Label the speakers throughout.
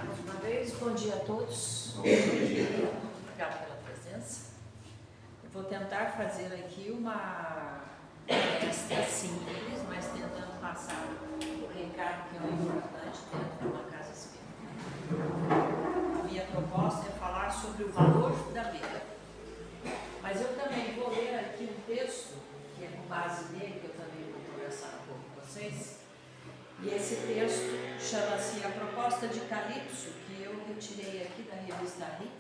Speaker 1: Mais uma vez, bom dia a todos. Obrigada pela presença. Eu vou tentar fazer aqui uma palestra simples, mas tentando passar o recado que é muito importante dentro de uma casa espírita. A minha proposta é falar sobre o valor da vida. Mas eu também vou ler aqui um texto, que é com base nele, que eu também vou conversar um pouco com vocês. E esse texto chama-se A Proposta de Calypso, que eu retirei aqui da revista RI.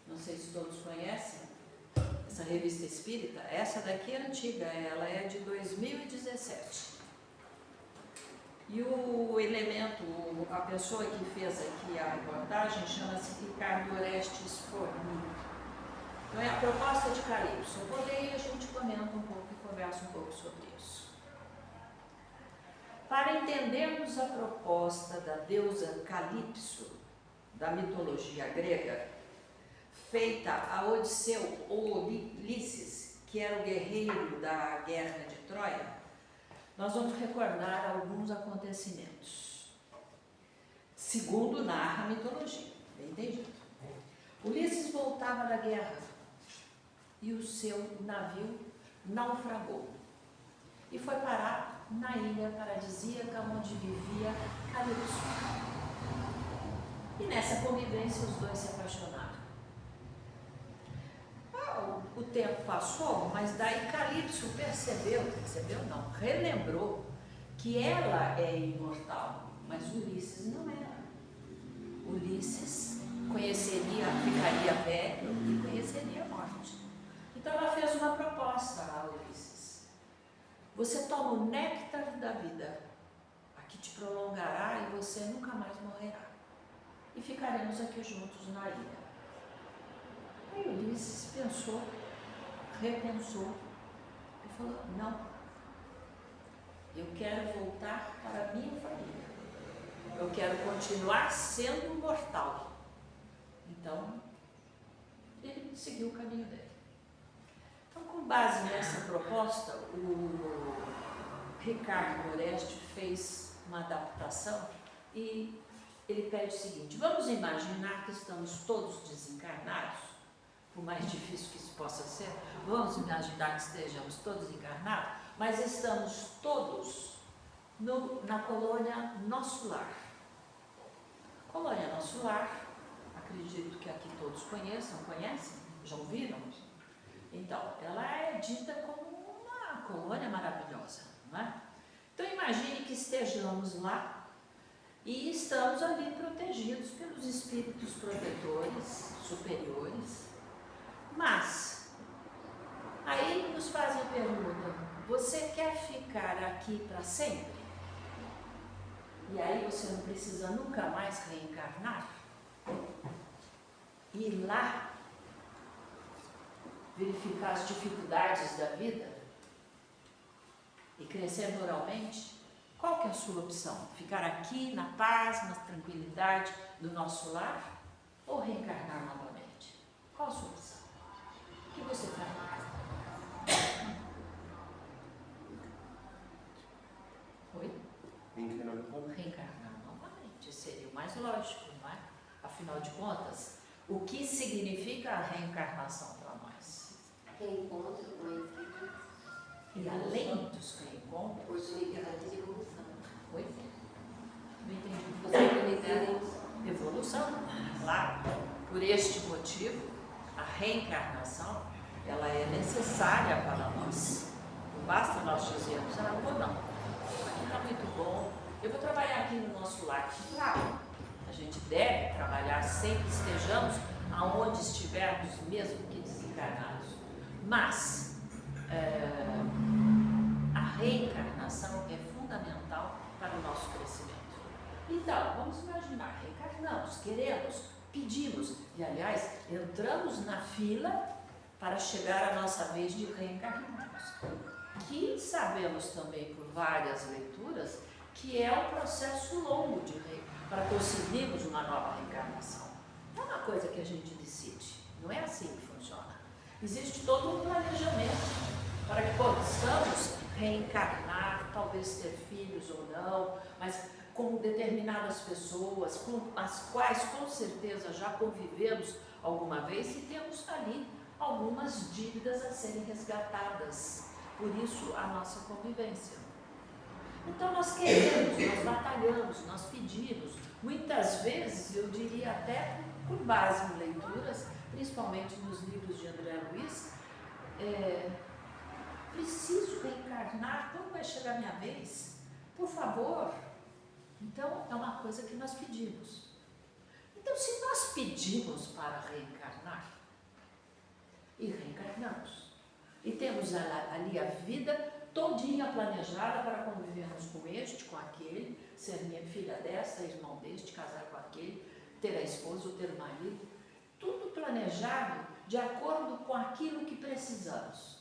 Speaker 1: Não sei se todos conhecem essa revista espírita. Essa daqui é antiga, ela é de 2017. E o elemento, a pessoa que fez aqui a reportagem chama-se Ricardo Orestes Forni. Então é a Proposta de Calypso. Eu vou ler e a gente comenta um pouco e conversa um pouco sobre isso. Para entendermos a proposta da deusa Calypso, da mitologia grega, feita a Odisseu ou Ulisses, que era o guerreiro da guerra de Troia, nós vamos recordar alguns acontecimentos. Segundo narra a mitologia, bem entendido. Ulisses voltava da guerra e o seu navio naufragou e foi parar na ilha paradisíaca onde vivia Calypso. E nessa convivência os dois se apaixonaram. O tempo passou, mas daí Calypso relembrou que ela é imortal, mas Ulisses não era. Ulisses ficaria velho e conheceria a morte. Então ela fez uma proposta a Ulisses. Você toma o néctar da vida, a que te prolongará e você nunca mais morrerá. E ficaremos aqui juntos na ilha. Aí Ulisses repensou e falou, não, eu quero voltar para a minha família. Eu quero continuar sendo mortal. Então, ele seguiu o caminho dele. Então, com base nessa proposta, o Ricardo Orestes fez uma adaptação e ele pede o seguinte: vamos imaginar que estamos todos desencarnados, por mais difícil que isso possa ser, vamos imaginar que estejamos todos encarnados, mas estamos todos na colônia Nosso Lar. Colônia Nosso Lar, acredito que aqui todos conhecem? Já ouviram? Então, ela é dita como uma colônia maravilhosa, não é? Então, imagine que estejamos lá e estamos ali protegidos pelos espíritos protetores superiores, mas aí nos fazem a pergunta: você quer ficar aqui para sempre? E aí você não precisa nunca mais reencarnar? Ir lá verificar as dificuldades da vida e crescer moralmente? Qual que é a sua opção? Ficar aqui na paz, na tranquilidade do nosso lar ou reencarnar novamente? Qual a sua opção? O que você faz? Oi? Reencarnar novamente seria o mais lógico, não é? Afinal de contas, o que significa a reencarnação para nós?
Speaker 2: Reencontro com a espírito.
Speaker 1: E além dos reencontros,
Speaker 2: Possibilidade de evolução.
Speaker 1: oi? Não entendi o que você
Speaker 2: Possibilidade de
Speaker 1: evolução, claro. Por este motivo, a reencarnação, ela é necessária para nós. Não basta nós dizermos, não, aqui está muito bom, eu vou trabalhar aqui no nosso lar. Claro, a gente deve trabalhar sempre que estejamos aonde estivermos, mesmo que desencarnados. Mas a reencarnação é fundamental para o nosso crescimento. Então, vamos imaginar, reencarnamos, queremos, pedimos e, aliás, entramos na fila para chegar à nossa vez de reencarnarmos. Que sabemos também por várias leituras que é um processo longo para conseguirmos uma nova reencarnação. Não é uma coisa que a gente decide, não é assim que funciona. Existe todo um planejamento para que possamos reencarnar, talvez ter filhos ou não, mas com determinadas pessoas, com as quais com certeza já convivemos alguma vez e temos ali algumas dívidas a serem resgatadas. Por isso a nossa convivência. Então nós queremos, nós batalhamos, nós pedimos, muitas vezes eu diria até por base em leituras, principalmente nos livros de André Luiz, preciso reencarnar, quando vai chegar a minha vez? Por favor. Então é uma coisa que nós pedimos. Então se nós pedimos para reencarnar, e reencarnamos, e temos ali a vida todinha planejada para convivermos com este, com aquele, ser minha filha desta, irmão deste, casar com aquele, ter a esposa ou ter o marido, tudo planejado de acordo com aquilo que precisamos.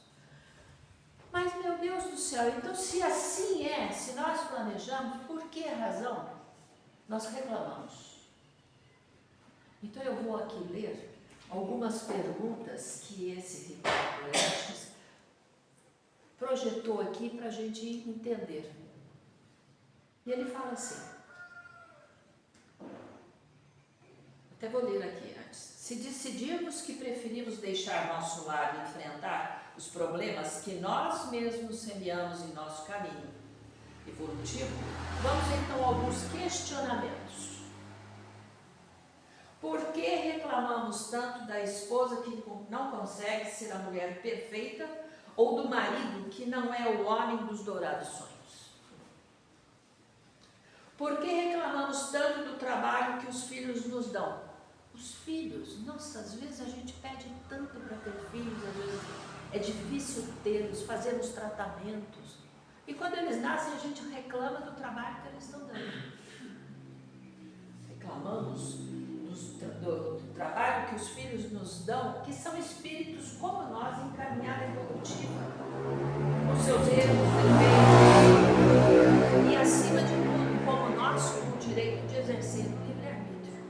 Speaker 1: Mas, meu Deus do céu, então se assim é, se nós planejamos, por que razão nós reclamamos? Então eu vou aqui ler algumas perguntas que esse Ricardo Estes projetou aqui para a gente entender. E ele fala assim, até vou ler aqui antes. Se decidirmos que preferimos deixar nosso lar e enfrentar os problemas que nós mesmos semeamos em nosso caminho evolutivo, vamos então a alguns questionamentos. Por que reclamamos tanto da esposa que não consegue ser a mulher perfeita ou do marido que não é o homem dos dourados sonhos? Por que reclamamos tanto do trabalho que os filhos nos dão? Os filhos, nossa, às vezes a gente pede tanto para ter filhos, às vezes é difícil tê-los, fazemos tratamentos. E quando eles nascem, a gente reclama do trabalho que eles estão dando. Reclamamos do trabalho que os filhos nos dão, que são espíritos como nós, em caminhada evolutiva, com seus erros, defeitos, e acima de tudo, como nós, com o direito de exercer o livre-arbítrio.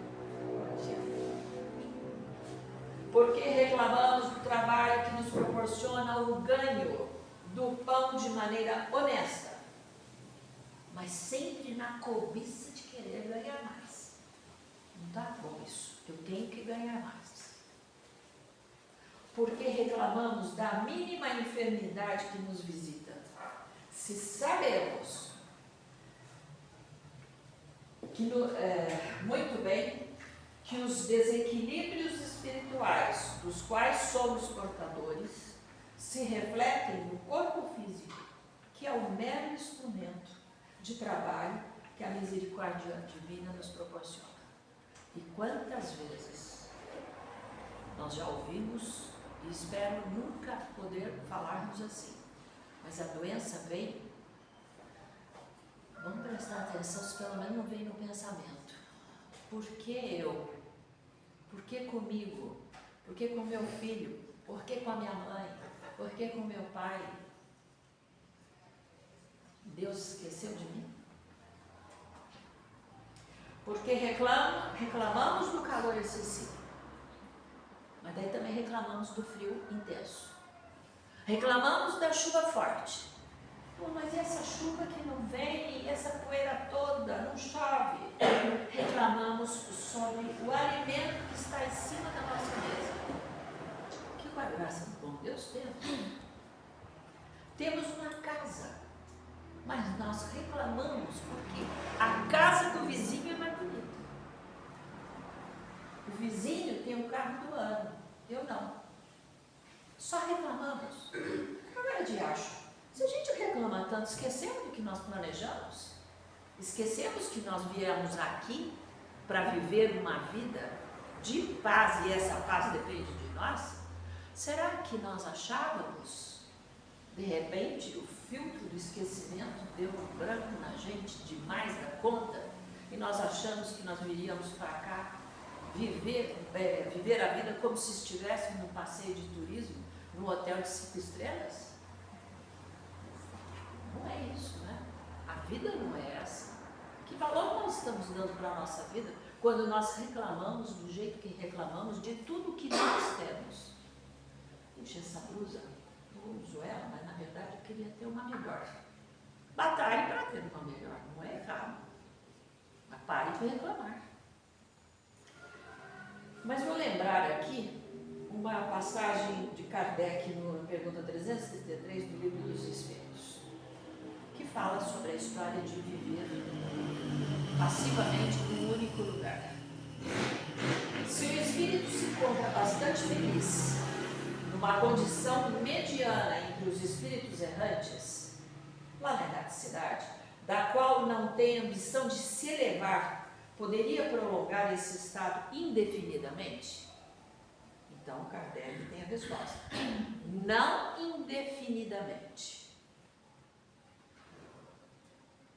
Speaker 1: Porque reclamamos do trabalho que nos proporciona o ganho do pão de maneira honesta, mas sempre na cobiça de querer ganhar mais. Não está bom isso, eu tenho que ganhar mais. Porque reclamamos da mínima enfermidade que nos visita. Se sabemos que muito bem que os desequilíbrios espirituais dos quais somos portadores se refletem no corpo físico, que é o mero instrumento de trabalho que a misericórdia divina nos proporciona. E quantas vezes nós já ouvimos, e espero nunca poder falarmos assim, mas a doença vem, vamos prestar atenção se pelo menos não vem no pensamento. Por que eu? Por que comigo? Por que com meu filho? Por que com a minha mãe? Por que com meu pai? Deus esqueceu de mim? Porque reclamamos do calor excessivo, mas daí também reclamamos do frio intenso. Reclamamos da chuva forte. Pô, mas e essa chuva que não vem, e essa poeira toda, não chove? Reclamamos sobre o alimento que está em cima da nossa mesa. Que com a graça do bom Deus temos uma casa, mas nós reclamamos porque a casa do vizinho é mais bonita. O vizinho tem o carro do ano, eu não. Só reclamamos. Agora de acho. Se a gente reclama tanto, esquecemos do que nós planejamos? Esquecemos que nós viemos aqui para viver uma vida de paz e essa paz depende de nós? Será que nós achávamos, de repente, o filtro do esquecimento deu um branco na gente demais da conta e nós achamos que nós viríamos para cá viver a vida como se estivéssemos num passeio de turismo, num hotel de 5 estrelas? Não é isso, né? A vida não é essa. Que valor nós estamos dando para a nossa vida quando nós reclamamos do jeito que reclamamos de tudo que nós temos? Puxa, essa blusa, eu uso ela, mas na verdade eu queria ter uma melhor. Batalhe para ter uma melhor, não é errado. Pare de reclamar. Mas vou lembrar aqui uma passagem de Kardec no pergunta 333 do Livro dos Espíritos, que fala sobre a história de viver passivamente num único lugar. Se o espírito se encontra bastante feliz numa condição mediana entre os espíritos errantes, lá na erraticidade, da qual não tem ambição de se elevar, poderia prolongar esse estado indefinidamente? Então, Kardec tem a resposta. Não indefinidamente.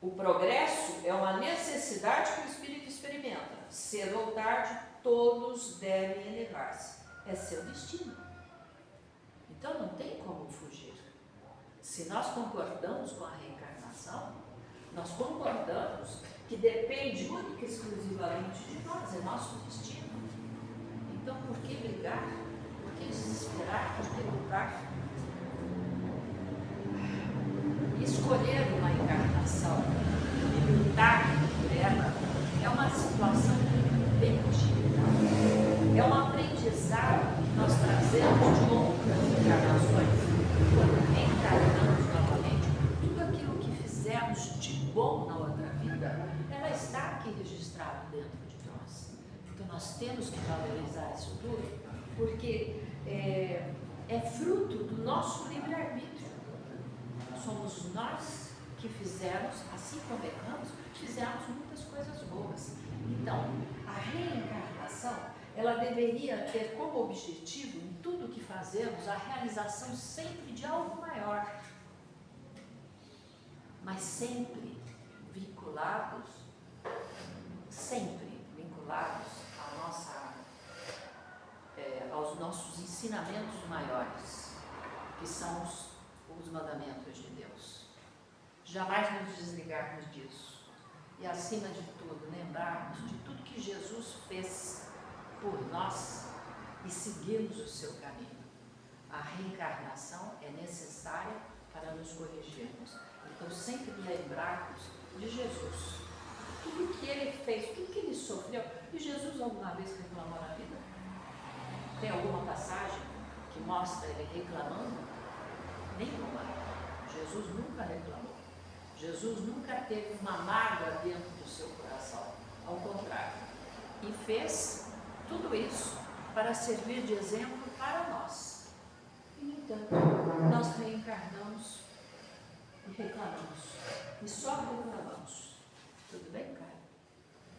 Speaker 1: O progresso é uma necessidade que o espírito experimenta. Cedo ou tarde, todos devem elevar-se. É seu destino. Então, não tem como fugir. Se nós concordamos com a reencarnação, nós concordamos que depende única e exclusivamente de nós, é nosso destino. Então, por que brigar? Por que desesperar? Por que lutar? Escolher uma encarnação e lutar por ela é uma situação bem típica. É um aprendizado que nós trazemos de outras encarnações. Quando reencarnamos novamente, tudo aquilo que fizemos de bom na outra vida, ela está aqui registrada dentro de nós. Então nós temos que valorizar isso tudo, porque é fruto do nosso livre-arbítrio. Somos nós que fizemos, assim como erramos, fizemos muitas coisas boas. Então, a reencarnação, ela deveria ter como objetivo, em tudo que fazemos, a realização sempre de algo maior, mas sempre vinculados aos nossos ensinamentos maiores, que são os mandamentos de Deus. Jamais nos desligarmos disso. E, acima de tudo, lembrarmos de tudo que Jesus fez por nós e seguirmos o seu caminho. A reencarnação é necessária para nos corrigirmos. Então, sempre lembrarmos de Jesus. Tudo que ele fez, tudo que ele sofreu. E Jesus alguma vez reclamou na vida? Tem alguma passagem que mostra ele reclamando? Nenhuma. Jesus nunca reclamou. Jesus nunca teve uma mágoa dentro do seu coração. Ao contrário. E fez tudo isso para servir de exemplo para nós. E, no entanto, nós reencarnamos e reclamamos. E só reclamamos. Tudo bem, Caio?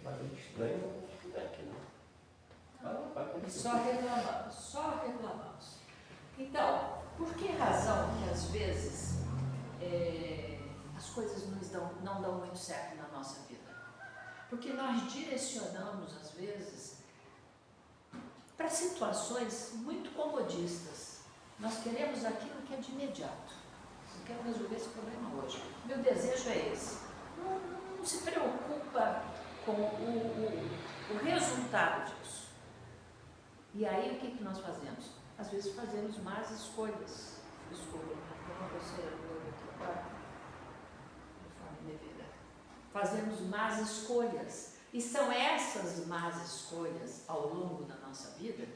Speaker 3: Mas é estranho não aqui, não.
Speaker 1: E só reclamamos. Então, por que razão que às vezes as coisas não dão muito certo na nossa vida? Porque nós direcionamos, às vezes, para situações muito comodistas. Nós queremos aquilo que é de imediato. Eu quero resolver esse problema hoje. Meu desejo é esse. Não se preocupa com o resultado disso. E aí, o que nós fazemos? Às vezes fazemos más escolhas. Desculpa, como você agora, de vida. Fazemos más escolhas. E são essas más escolhas ao longo da nossa vida.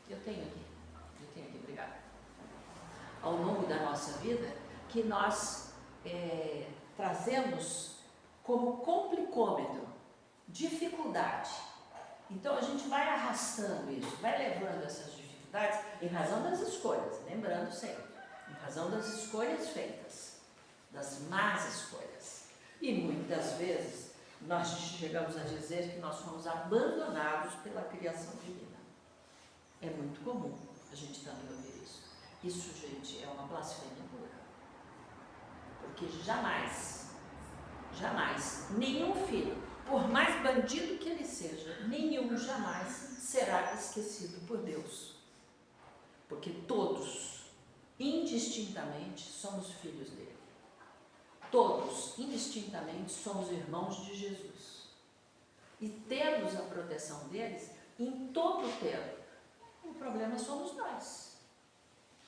Speaker 1: Eu tenho aqui, obrigada. Ao longo da nossa vida, que nós trazemos como complicômetro, dificuldade. Então a gente vai arrastando isso, vai levando essas dificuldades em razão das escolhas, lembrando sempre, em razão das escolhas feitas, das más escolhas. E muitas vezes nós chegamos a dizer que nós somos abandonados pela criação divina. É muito comum a gente também ouvir isso. Isso, gente, é uma blasfêmia pura. Porque jamais, nenhum filho, por mais bandido que ele seja, nenhum jamais será esquecido por Deus. Porque todos, indistintamente, somos filhos dele. Todos, indistintamente, somos irmãos de Jesus. E temos a proteção deles em todo o tempo. O problema somos nós,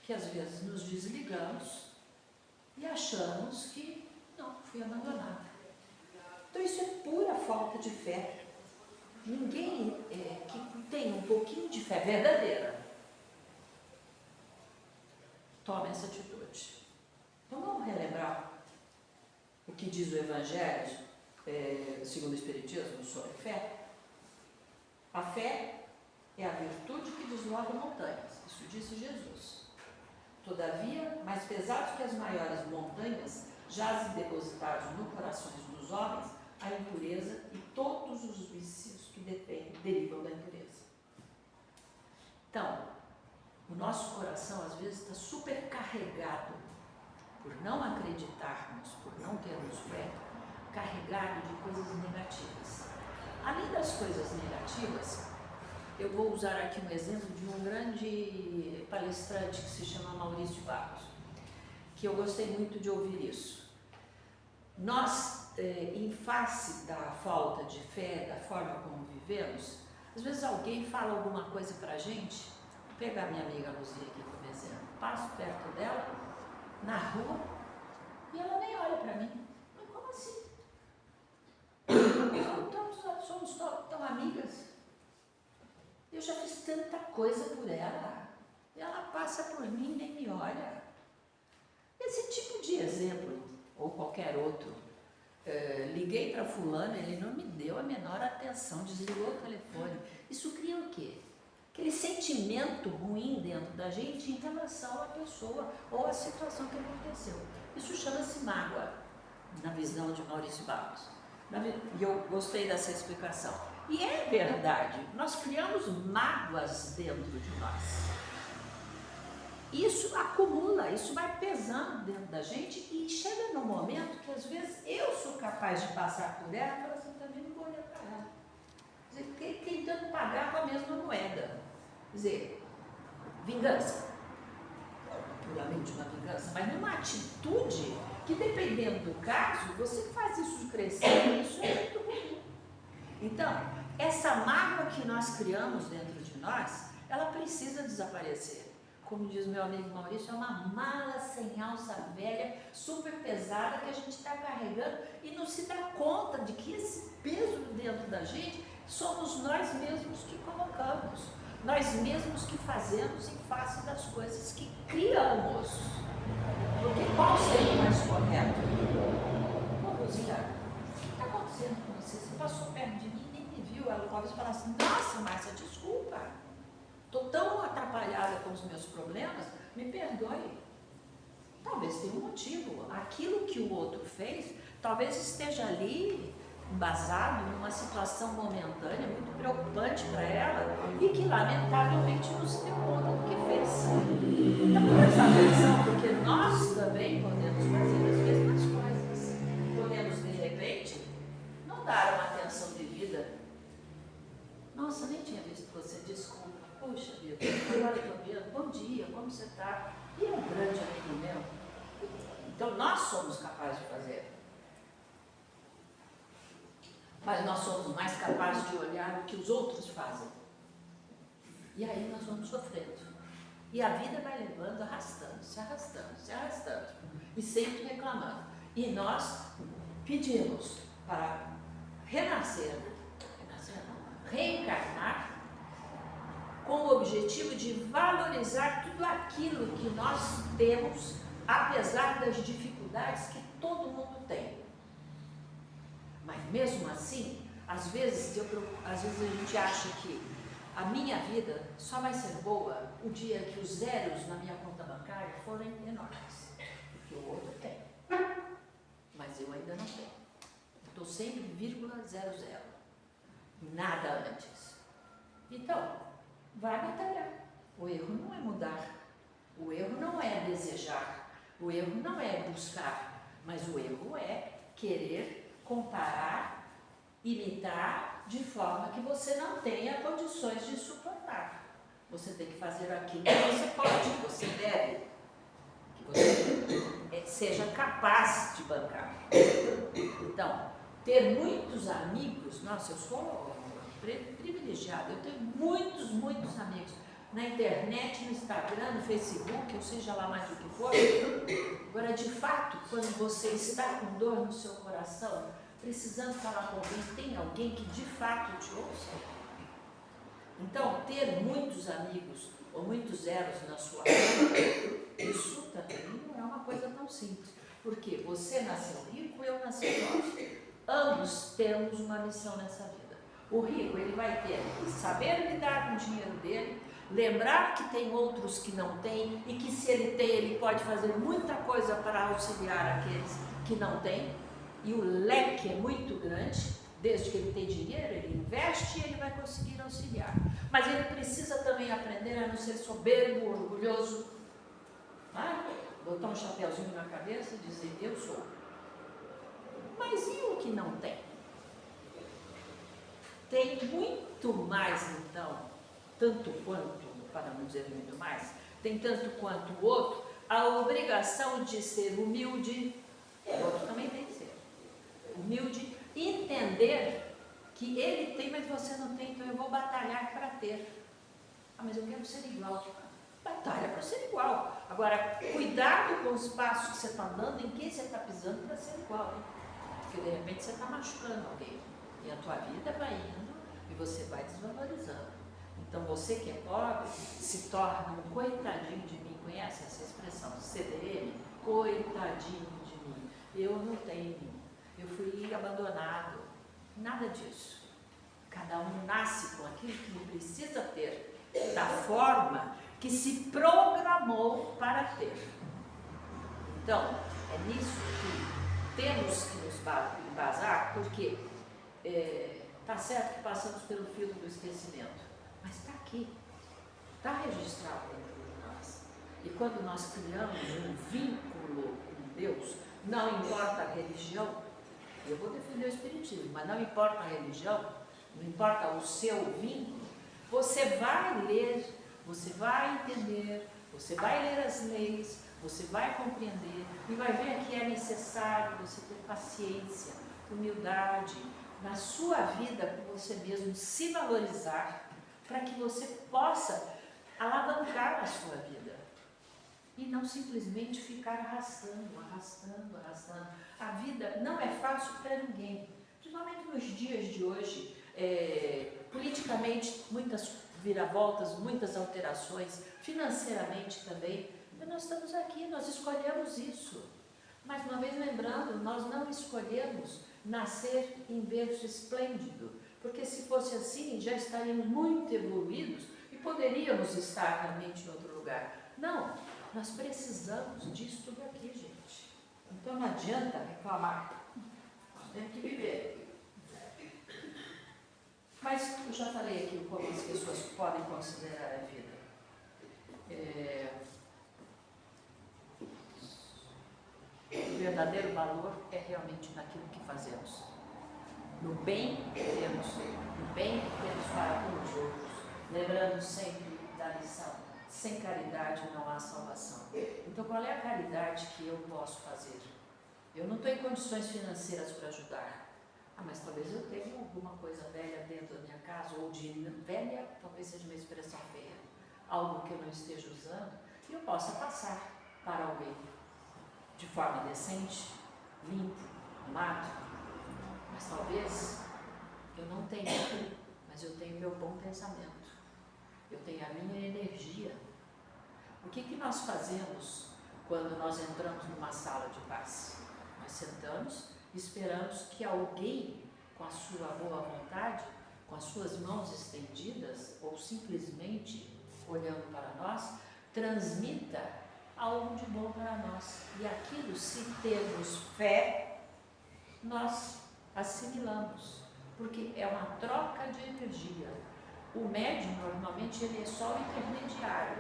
Speaker 1: que às vezes nos desligamos e achamos que não, fui abandonada. Então isso é pura falta de fé. Ninguém que tem um pouquinho de fé verdadeira toma essa atitude. Então vamos relembrar o que diz o Evangelho, segundo o Espiritismo, sobre fé. A fé é a virtude que desloca montanhas, isso disse Jesus. Todavia, mais pesados que as maiores montanhas, jazem depositados no corações dos homens a impureza e todos os vícios que derivam da impureza. Então, o nosso coração às vezes está supercarregado por não acreditarmos, por não termos fé, carregado de coisas negativas. Além das coisas negativas, eu vou usar aqui um exemplo de um grande palestrante que se chama Maurício Barros, que eu gostei muito de ouvir isso. Nós, em face da falta de fé, da forma como vivemos, às vezes alguém fala alguma coisa para a gente, vou pegar minha amiga Luzia aqui como exemplo, passo perto dela, na rua, e ela nem olha para mim. Mas como assim? Somos tão amigas. Eu já fiz tanta coisa por ela. E ela passa por mim e nem me olha. Esse tipo de exemplo, ou qualquer outro, liguei para fulano, ele não me deu a menor atenção, desligou o telefone. Isso cria o quê? Aquele sentimento ruim dentro da gente em relação à pessoa ou à situação que aconteceu. Isso chama-se mágoa, na visão de Maurício Barros. E eu gostei dessa explicação. E é verdade, nós criamos mágoas dentro de nós. Isso acumula, isso vai pesando dentro da gente e chega num momento que às vezes eu sou capaz de passar por ela e falar assim, também não vou olhar para ela. Quer dizer, tentando pagar com a mesma moeda. Quer dizer, vingança. Não puramente uma vingança, mas numa atitude que, dependendo do caso, você faz isso crescer, isso é muito ruim. Então, essa mágoa que nós criamos dentro de nós, ela precisa desaparecer. Como diz meu amigo Maurício, é uma mala sem alça velha, super pesada, que a gente está carregando e não se dá conta de que esse peso dentro da gente somos nós mesmos que colocamos, nós mesmos que fazemos em face das coisas que criamos. Porque qual seria o mais correto? Ô, Luzia, o que está acontecendo com você? Você passou perto de mim e nem me viu. Ela talvez falasse assim, nossa, Márcia, desculpa. Estou tão atrapalhada com os meus problemas, me perdoe. Talvez tenha um motivo. Aquilo que o outro fez, talvez esteja ali embasado numa situação momentânea, muito preocupante para ela, e que lamentavelmente não se deu conta do que fez. Então presta atenção, porque nós também podemos fazer as mesmas coisas. Podemos, de repente, não dar uma atenção devida. Nossa, nem tinha visto você, desculpa. Puxa vida, agora eu estou vendo. Bom dia, como você está? E é um grande amigo meu. Então nós somos capazes de fazer. Mas nós somos mais capazes de olhar o que os outros fazem. E aí nós vamos sofrendo. E a vida vai levando, arrastando, se arrastando, se arrastando. E sempre reclamando. E nós pedimos para reencarnar, com o objetivo de valorizar tudo aquilo que nós temos, apesar das dificuldades que todo mundo tem. Mas mesmo assim, às vezes a gente acha que a minha vida só vai ser boa o dia que os zeros na minha conta bancária forem enormes. Porque o outro tem. Mas eu ainda não tenho. Estou sempre vírgula 00. Nada antes. Então, vai batalhar. O erro não é mudar. O erro não é desejar. O erro não é buscar. Mas o erro é querer comparar, imitar, de forma que você não tenha condições de suportar. Você tem que fazer aquilo que você pode, que você deve, que você seja capaz de bancar. Então, ter muitos amigos, nossa, eu sou privilegiada, eu tenho muitos amigos na internet, no Instagram, no Facebook, ou seja lá mais o que for. Agora, de fato, quando você está com dor no seu coração, precisando falar com alguém, tem alguém que de fato te ouça? Então, ter muitos amigos ou muitos eros na sua vida, isso também não é uma coisa tão simples. Porque você nasceu rico, eu nasci pobre. Ambos temos uma missão nessa vida. O rico, ele vai ter que saber lidar com o dinheiro dele, lembrar que tem outros que não têm e que se ele tem, ele pode fazer muita coisa para auxiliar aqueles que não têm. E o leque é muito grande, desde que ele tem dinheiro, ele investe e ele vai conseguir auxiliar. Mas ele precisa também aprender a não ser soberbo, orgulhoso, botar um chapéuzinho na cabeça e dizer, eu sou. Mas e o que não tem? Tem muito mais, então, tanto quanto, para não dizer muito mais, tem tanto quanto o outro, a obrigação de ser humilde, o outro também tem que ser humilde, entender que ele tem, mas você não tem, então eu vou batalhar para ter. Mas eu quero ser igual. Batalha para ser igual. Agora, cuidado com os passos que você está dando, em quem você está pisando para ser igual. Hein? Porque de repente você está machucando alguém. E a tua vida vai indo e você vai desvalorizando. Então você que é pobre se torna um coitadinho de mim. Conhece essa expressão? CDM? Coitadinho de mim. Eu não tenho. Eu fui abandonado. Nada disso. Cada um nasce com aquilo que ele precisa ter, da forma que se programou para ter. Então, é nisso que temos que nos embasar, porque está certo que passamos pelo filtro do esquecimento, mas está aqui, está registrado dentro de nós. E quando nós criamos um vínculo com Deus, não importa a religião, eu vou defender o Espiritismo, mas não importa a religião, não importa o seu vínculo, você vai ler, você vai entender, você vai ler as leis, você vai compreender e vai ver que é necessário você ter paciência, humildade, na sua vida com você mesmo, se valorizar, para que você possa alavancar a sua vida. E não simplesmente ficar arrastando. A vida não é fácil para ninguém. Principalmente nos dias de hoje, politicamente, muitas viravoltas, muitas alterações, financeiramente também. Mas nós estamos aqui, nós escolhemos isso. Mais uma vez lembrando, nós não escolhemos nascer em berço esplêndido, porque se fosse assim, já estaríamos muito evoluídos e poderíamos estar realmente em outro lugar. Não, nós precisamos disso tudo aqui, gente. Então não adianta reclamar, nós temos que viver. Mas eu já falei aqui como as pessoas podem considerar a vida. O verdadeiro valor é realmente naquilo que fazemos. No bem que temos, no bem que temos para com os outros, lembrando sempre da lição, sem caridade não há salvação. Então qual é a caridade que eu posso fazer? Eu não estou em condições financeiras para ajudar. Mas talvez eu tenha alguma coisa velha dentro da minha casa, ou de velha, talvez seja uma expressão feia, algo que eu não esteja usando, e eu possa passar para alguém de forma decente, limpo, amado. Mas talvez eu não tenha, mas eu tenho meu bom pensamento, eu tenho a minha energia. O que nós fazemos quando nós entramos numa sala de passe? Nós sentamos, esperamos que alguém, com a sua boa vontade, com as suas mãos estendidas, ou simplesmente olhando para nós, transmita algo de bom para nós. E aquilo, se temos fé, nós assimilamos, porque é uma troca de energia. O médium, normalmente, ele é só o intermediário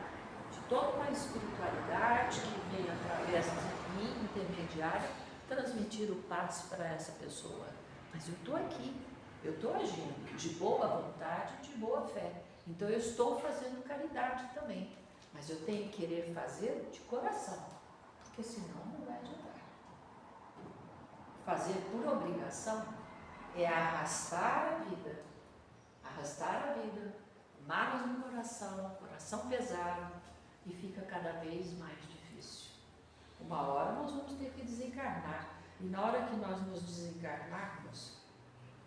Speaker 1: de toda uma espiritualidade que vem através de mim, intermediária, transmitir o passe para essa pessoa. Mas eu estou aqui, eu estou agindo de boa vontade, de boa fé. Então eu estou fazendo caridade também. Mas eu tenho que querer fazer de coração, porque senão não vai adiantar. Fazer por obrigação é arrastar a vida, malas no coração pesado, e fica cada vez mais difícil. Uma hora nós vamos ter que desencarnar. E na hora que nós nos desencarnarmos,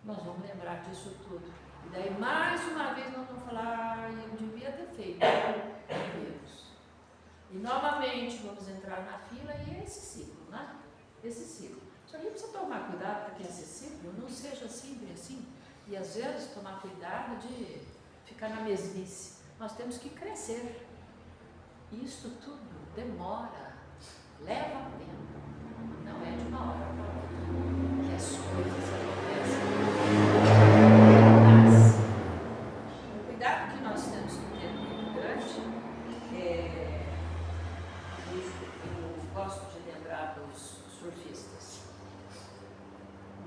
Speaker 1: nós vamos lembrar disso tudo. E daí, mais uma vez, nós vamos falar, eu devia ter feito. Deus. E novamente vamos entrar na fila e é esse ciclo, né? Esse ciclo. Só que a gente precisa tomar cuidado para que esse ciclo não seja sempre assim. E às vezes tomar cuidado de ficar na mesmice. Nós temos que crescer. E isso tudo demora, leva tempo. Não é de uma hora para outra que as coisas acontecem. Mas o cuidado que nós temos que ter muito grande eu gosto de lembrar dos surfistas.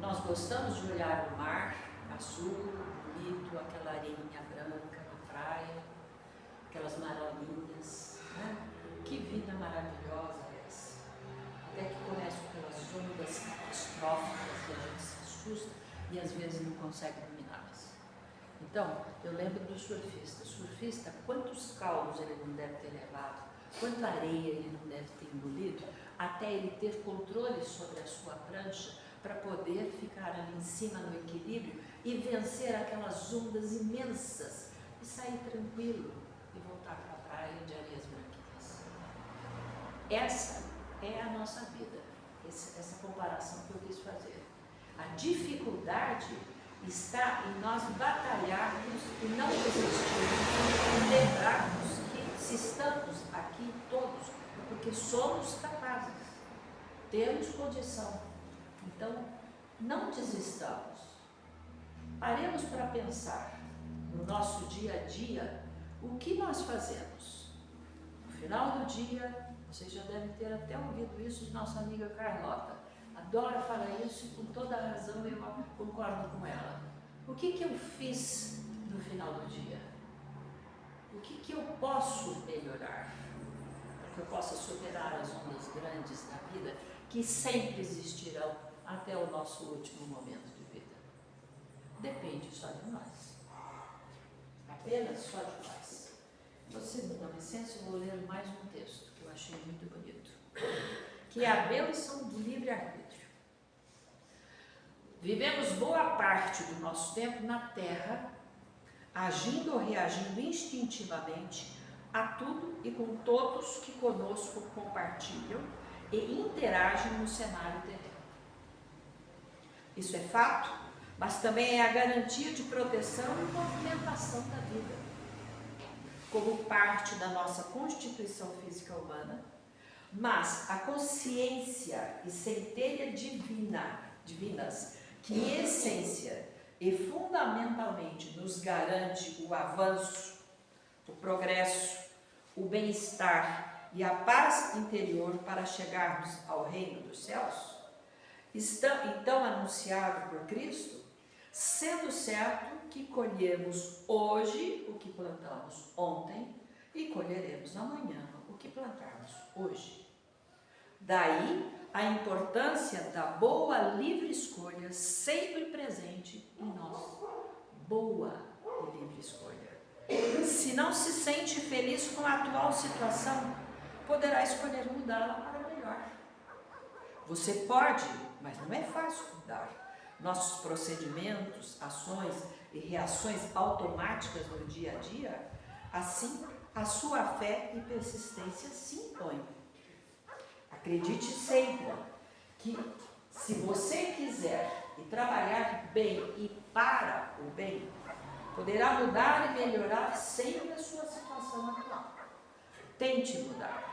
Speaker 1: Nós gostamos de olhar o mar azul, bonito, aquela areinha branca na praia, aquelas marolinhas, né? Que vida maravilhosa é essa! Até que começam aquelas ondas catastróficas que a gente se assusta e às vezes não consegue dominá-las. Então, eu lembro do surfista. Surfista, quantos caldos ele não deve ter levado, quanta areia ele não deve ter engolido, até ele ter controle sobre a sua prancha para poder ficar ali em cima no equilíbrio e vencer aquelas ondas imensas e sair tranquilo e voltar para a praia de areias branquinhas. Essa é a nossa vida, essa comparação que eu quis fazer. A dificuldade está em nós batalharmos e não desistirmos e lembrarmos que se estamos aqui todos, porque somos capazes, temos condição. Então, não desistamos. Paremos para pensar no nosso dia a dia o que nós fazemos. No final do dia, vocês já devem ter até ouvido isso de nossa amiga Carlota. Adora falar isso e com toda a razão eu concordo com ela. O que eu fiz no final do dia? O que eu posso melhorar? Para que eu possa superar as ondas grandes da vida que sempre existirão até o nosso último momento de vida. Depende só de nós. Apenas só de nós. Você me dá licença, eu vou ler mais um texto que eu achei muito bonito, que é a bênção do livre-arbítrio. Vivemos boa parte do nosso tempo na Terra, agindo ou reagindo instintivamente a tudo e com todos que conosco compartilham e interagem no cenário terreno. Isso é fato, mas também é a garantia de proteção e movimentação da vida. Como parte da nossa constituição física humana, mas a consciência e centelha divinas, que em essência e fundamentalmente nos garante o avanço, o progresso, o bem-estar e a paz interior para chegarmos ao reino dos céus, está então anunciado por Cristo, sendo certo que colhemos hoje o que plantamos ontem e colheremos amanhã o que plantarmos hoje. Daí a importância da boa livre escolha sempre presente em nós. Boa e livre escolha. Se não se sente feliz com a atual situação, poderá escolher mudá-la para melhor. Você pode, mas não é fácil mudar. Nossos procedimentos, ações e reações automáticas no dia a dia, assim, a sua fé e persistência se impõem. Acredite sempre que, se você quiser e trabalhar bem e para o bem, poderá mudar e melhorar sempre a sua situação atual. Tente mudar.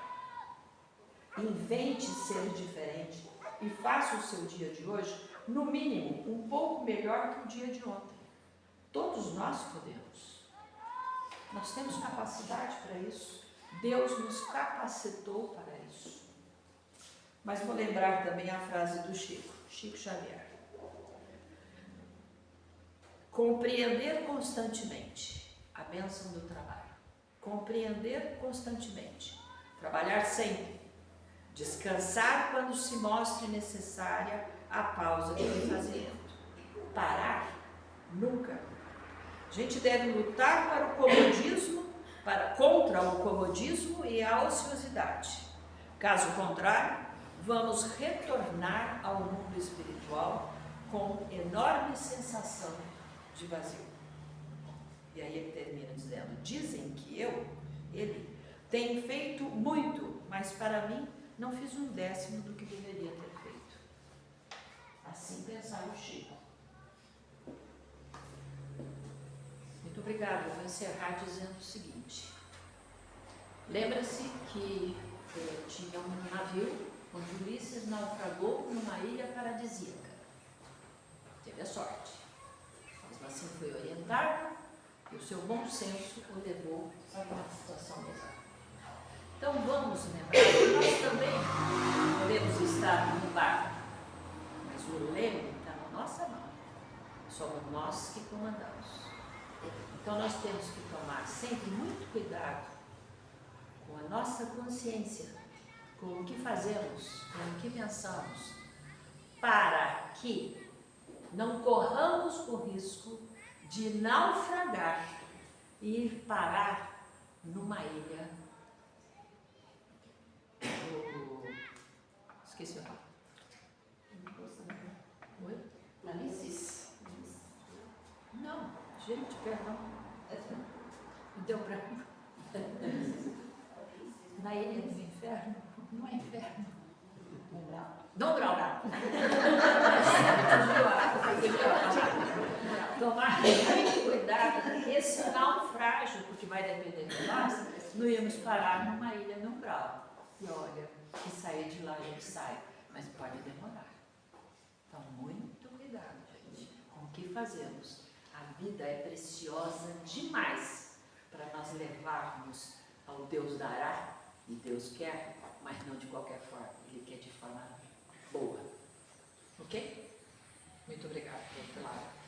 Speaker 1: Invente ser diferente e faça o seu dia de hoje, no mínimo, um pouco melhor que o dia de ontem. Todos nós podemos. Nós temos capacidade para isso. Deus nos capacitou para isso. Mas vou lembrar também a frase do Chico Xavier. Compreender constantemente a bênção do trabalho. Compreender constantemente. Trabalhar sempre. Descansar quando se mostre necessária a pausa de refazimento. Parar? Nunca. A gente deve lutar contra o comodismo e a ociosidade. Caso contrário, vamos retornar ao mundo espiritual com enorme sensação de vazio. E aí ele termina dizendo: dizem que ele, tenho feito muito, mas para mim não fiz 1/10 do que deveria ter feito. Assim pensava o Chico. Muito obrigada. Eu vou encerrar dizendo o seguinte. Lembra-se que tinha um navio onde Ulisses naufragou numa ilha paradisíaca. Teve a sorte. Mesmo assim foi orientado e o seu bom senso o levou a uma situação melhor. Então vamos lembrar que nós também podemos estar no barco, mas o leme está na nossa mão. Somos nós que comandamos. Então nós temos que tomar sempre muito cuidado com a nossa consciência, com o que fazemos, com o que pensamos, para que não corramos o risco de naufragar e ir parar numa ilha. Esqueci o nome. Oi?
Speaker 2: Análise.
Speaker 1: Não, gente, perdão. Deu branco. Na ilha do inferno? Não é inferno. Não, Grau. Tomar muito cuidado, porque esse naufrágio, porque vai depender de nós, não íamos parar numa ilha no Grau. E olha, que sair de lá a gente sai, mas pode demorar. Então, muito cuidado, gente, com o que fazemos. A vida é preciosa demais para nós levarmos ao Deus dará, e Deus quer, mas não de qualquer forma, Ele quer de forma boa. Ok? Muito obrigada pela